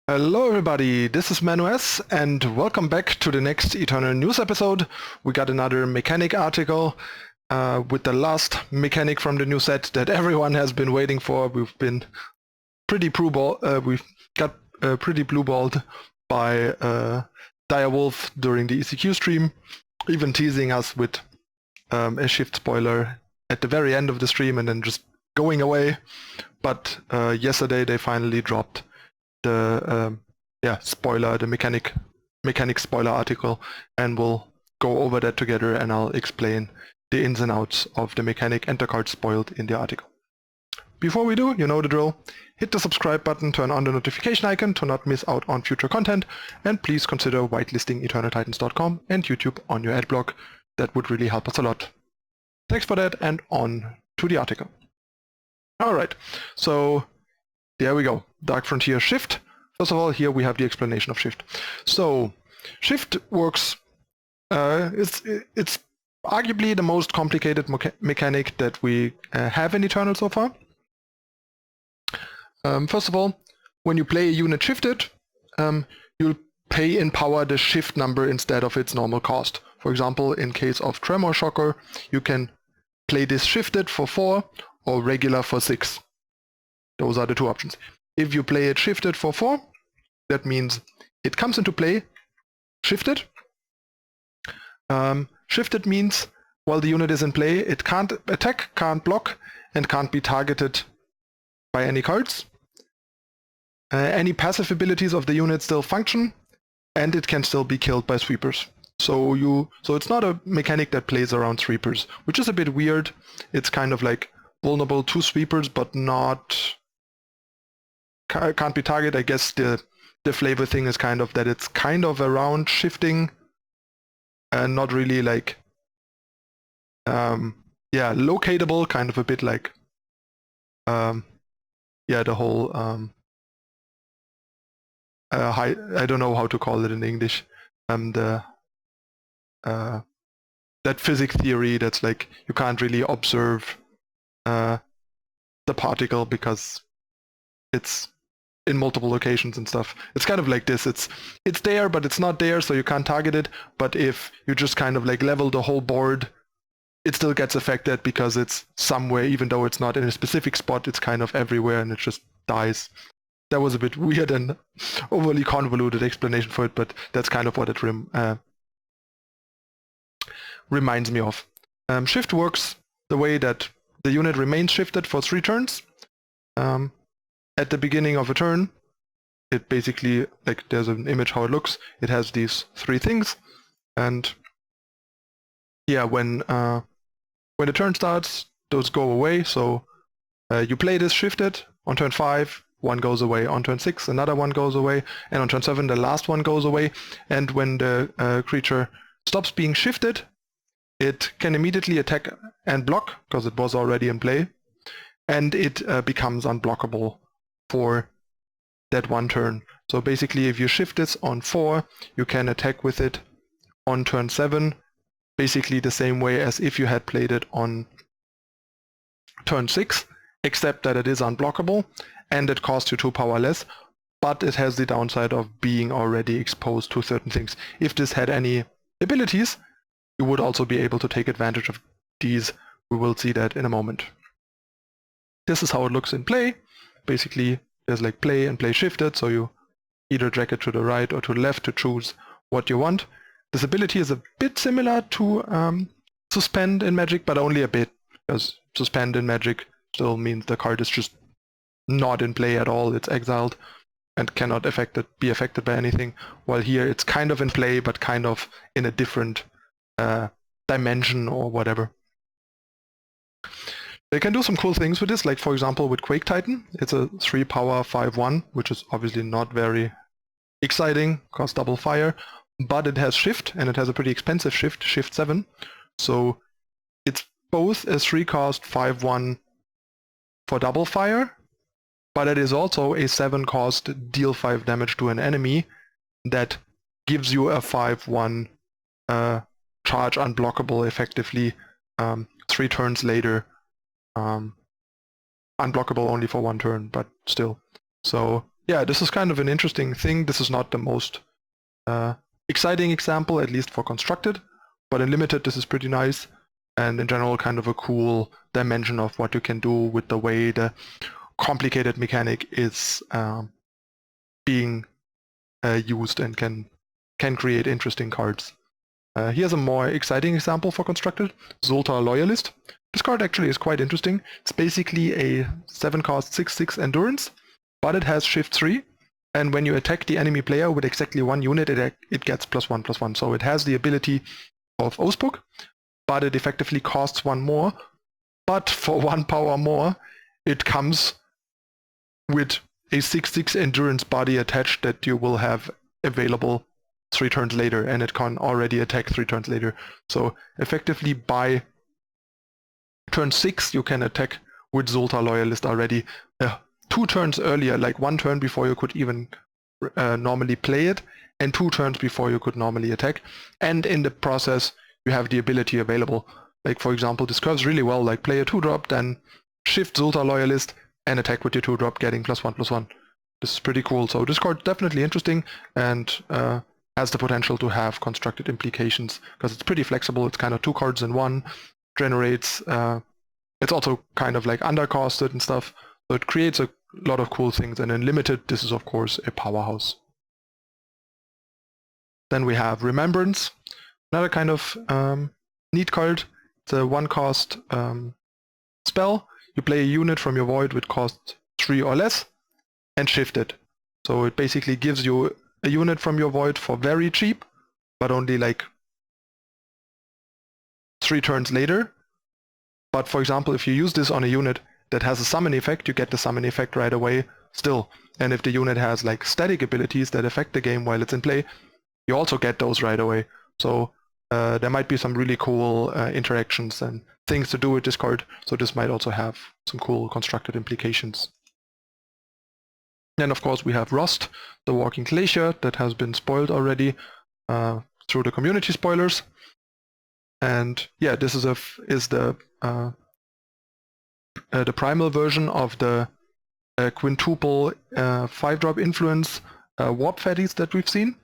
Hello everybody, this is ManuS and welcome back to the next Eternal News episode. We got another mechanic article with the last mechanic from the new set that everyone has been waiting for. We've got pretty blue-balled by Direwolf during the ECQ stream, even teasing us with a shift spoiler at the very end of the stream and then just going away. But yesterday they finally dropped the spoiler, the mechanic spoiler article, and we'll go over that together and I'll explain the ins and outs of the mechanic and the cards spoiled in the article. Before we do, you know the drill. Hit the subscribe button, turn on the notification icon to not miss out on future content, and please consider whitelisting EternalTitans.com and YouTube on your ad block. That would really help us a lot. Thanks for that, and on to the article. Alright, so there we go. Dark Frontier Shift. First of all, here we have the explanation of Shift. So, Shift works, it's arguably the most complicated mechanic that we have in Eternal so far. First of all, when you play a unit shifted, you'll pay in power the shift number instead of its normal cost. For example, in case of Tremor Shocker, you can play this shifted for 4 or regular for 6. Those are the two options. If you play it shifted for 4, that means it comes into play shifted. Shifted means while the unit is in play, it can't attack, can't block, and can't be targeted by any cards. Any passive abilities of the unit still function, and it can still be killed by sweepers. So it's not a mechanic that plays around sweepers, which is a bit weird. It's kind of like vulnerable to sweepers, but not can't be targeted. I guess the flavor thing is kind of that it's kind of around shifting and not really like locatable, kind of a bit like the whole I don't know how to call it in English, that physics theory that's like you can't really observe the particle because it's in multiple locations and stuff. It's kind of like this. It's there, but it's not there, so you can't target it. But if you just kind of like level the whole board, it still gets affected because it's somewhere, even though it's not in a specific spot, it's kind of everywhere and it just dies. That was a bit weird and overly convoluted explanation for it, but that's kind of what it reminds me of. Shift works the way that the unit remains shifted for 3 turns. At the beginning of a turn, it basically, like there's an image how it looks, it has these 3 things, and yeah, when the turn starts, those go away. So you play this shifted, on turn 5, 1 goes away, on turn 6 another 1 goes away, and on turn 7 the last 1 goes away, and when the creature stops being shifted, it can immediately attack and block, because it was already in play, and it becomes unblockable for that 1 turn. So basically if you shift this on 4, you can attack with it on turn 7, basically the same way as if you had played it on turn 6, except that it is unblockable and it costs you 2 power less, but it has the downside of being already exposed to certain things. If this had any abilities, you would also be able to take advantage of these. We will see that in a moment. This is how it looks in play. Basically, there's like play and play shifted, so you either drag it to the right or to the left to choose what you want. This ability is a bit similar to Suspend in Magic, but only a bit, because Suspend in Magic still means the card is just not in play at all, it's exiled and cannot be affected by anything, while here it's kind of in play, but kind of in a different dimension or whatever. They can do some cool things with this, like for example with Quake Titan. It's a 3 power 5/1, which is obviously not very exciting, costs double fire, but it has shift, and it has a pretty expensive shift, shift 7. So it's both a 3 cost 5/1 for double fire, but it is also a 7 cost deal 5 damage to an enemy that gives you a 5/1 charge unblockable effectively 3 turns later. Unblockable only for 1 turn, but still. So yeah, this is kind of an interesting thing. This is not the most exciting example, at least for constructed, but in limited this is pretty nice, and in general kind of a cool dimension of what you can do with the way the complicated mechanic is being used and can create interesting cards. Here's a more exciting example for constructed, Zoltar Loyalist. This card actually is quite interesting. It's basically a 7-cost 6/6 endurance, but it has shift 3, and when you attack the enemy player with exactly 1 unit, it gets +1/+1. So it has the ability of Oathbook, but it effectively costs 1 more. But for 1 power more, it comes with a 6/6 endurance body attached that you will have available 3 turns later, and it can already attack 3 turns later. So effectively by turn 6 you can attack with Zoltar Loyalist already 2 turns earlier, like 1 turn before you could even normally play it, and 2 turns before you could normally attack. And in the process you have the ability available. Like for example, this curves really well, like play a 2-drop, then shift Zoltar Loyalist and attack with your 2-drop, getting +1/+1. This is pretty cool. So this card definitely interesting, and has the potential to have constructed implications, because it's pretty flexible. It's kind of 2 cards in 1, generates, it's also kind of like undercosted and stuff, so it creates a lot of cool things, and in limited this is of course a powerhouse. Then we have Remembrance, another kind of neat card. It's a 1-cost spell. You play a unit from your void with cost 3 or less and shift it. So it basically gives you a unit from your void for very cheap, but only like 3 turns later. But for example, if you use this on a unit that has a summon effect, you get the summon effect right away still. And if the unit has like static abilities that affect the game while it's in play, you also get those right away. So there might be some really cool interactions and things to do with this card, so this might also have some cool constructed implications. Then of course we have Rust, the Walking Glacier, that has been spoiled already through the community spoilers. And yeah, this is the primal version of the quintuple 5-drop influence warp fatties that we've seen.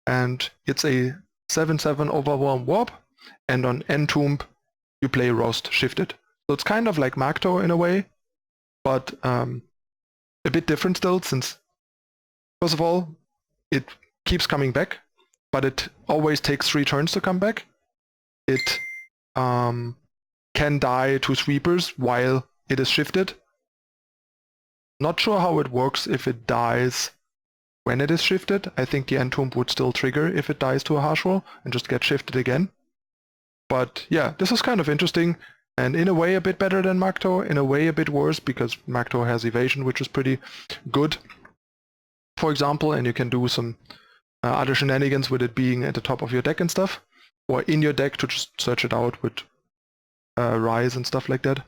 And it's a 7/7 overwhelm warp, and on Entomb you play Rost shifted. So it's kind of like Magto in a way, but a bit different still, since first of all it keeps coming back, but it always takes 3 turns to come back. It can die to sweepers while it is shifted. Not sure how it works if it dies when it is shifted. I think the Entomb would still trigger if it dies to a harsh roll and just get shifted again. But yeah, this is kind of interesting, and in a way a bit better than Magto, in a way a bit worse, because Magto has evasion, which is pretty good, for example, and you can do some other shenanigans with it being at the top of your deck and stuff, or in your deck to just search it out with Rise and stuff like that.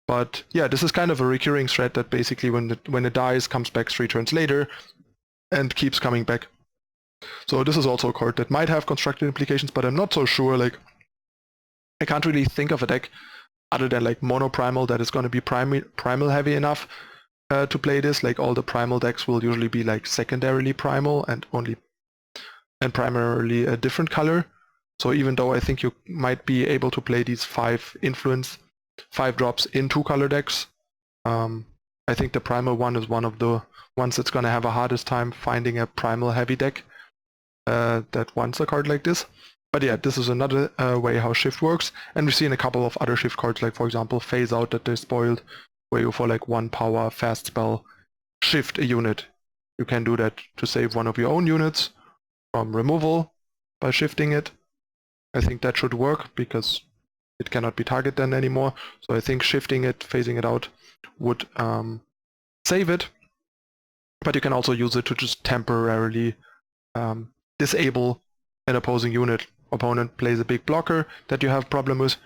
But yeah, this is kind of a recurring threat that basically when it dies, comes back 3 turns later and keeps coming back. So this is also a card that might have constructed implications, but I'm not so sure. Like, I can't really think of a deck other than like mono primal that is going to be primal heavy enough to play this. Like all the primal decks will usually be like secondarily primal and primarily a different color. So even though I think you might be able to play these 5 influence 5-drops in 2-color decks, I think the primal one is one of the ones that's going to have a hardest time finding a primal heavy deck that wants a card like this. But yeah, this is another way how shift works, and we've seen a couple of other shift cards, like for example Phase Out that they spoiled, where you for like 1 power fast spell shift a unit. You can do that to save one of your own units from removal by shifting it. I think that should work because it cannot be targeted then anymore. So I think shifting it, phasing it out would save it. But you can also use it to just temporarily disable an opposing unit. Opponent plays a big blocker that you have problem with.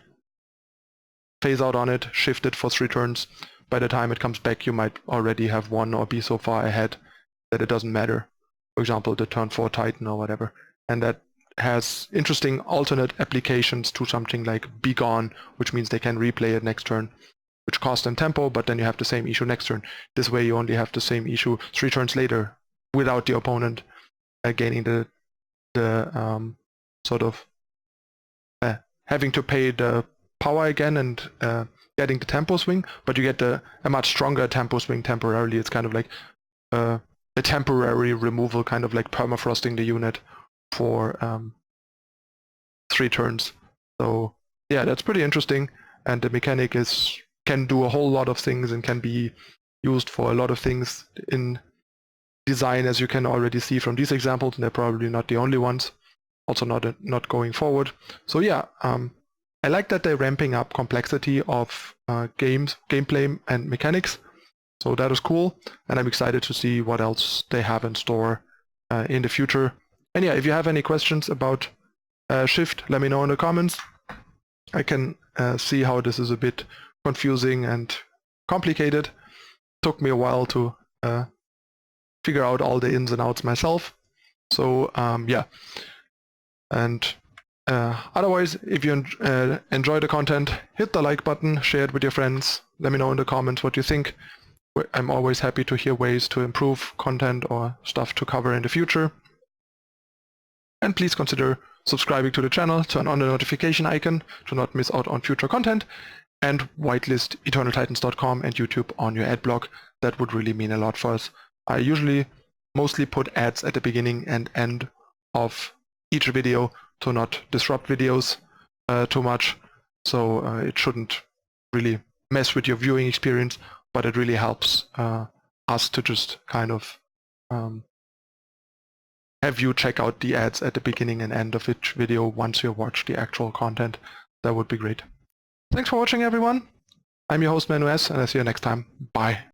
Phase out on it, shift it for 3 turns. By the time it comes back, you might already have won or be so far ahead that it doesn't matter. For example, the turn 4 Titan or whatever. And that has interesting alternate applications to something like Be Gone, which means they can replay it next turn. which cost them tempo, but then you have the same issue next turn. This way you only have the same issue 3 turns later without the opponent gaining the sort of having to pay the power again and getting the tempo swing, but you get a much stronger tempo swing temporarily. It's kind of like a temporary removal, kind of like permafrosting the unit for 3 turns. So yeah, that's pretty interesting, and the mechanic can do a whole lot of things and can be used for a lot of things in design, as you can already see from these examples, and they're probably not the only ones, also not going forward. So yeah, I like that they're ramping up complexity of gameplay and mechanics, so that is cool, and I'm excited to see what else they have in store in the future. And yeah, if you have any questions about Shift, let me know in the comments. I can see how this is a bit confusing and complicated. Took me a while to figure out all the ins and outs myself. So yeah, and otherwise, if you enjoy the content, hit the like button, share it with your friends, let me know in the comments what you think. I'm always happy to hear ways to improve content or stuff to cover in the future. And please consider subscribing to the channel, turn on the notification icon to not miss out on future content, and whitelist EternalTitans.com and YouTube on your ad block. That would really mean a lot for us. I usually mostly put ads at the beginning and end of each video to not disrupt videos too much, so it shouldn't really mess with your viewing experience, but it really helps us to just kind of have you check out the ads at the beginning and end of each video once you watch the actual content. That would be great. Thanks for watching, everyone. I'm your host ManuS, and I'll see you next time. Bye.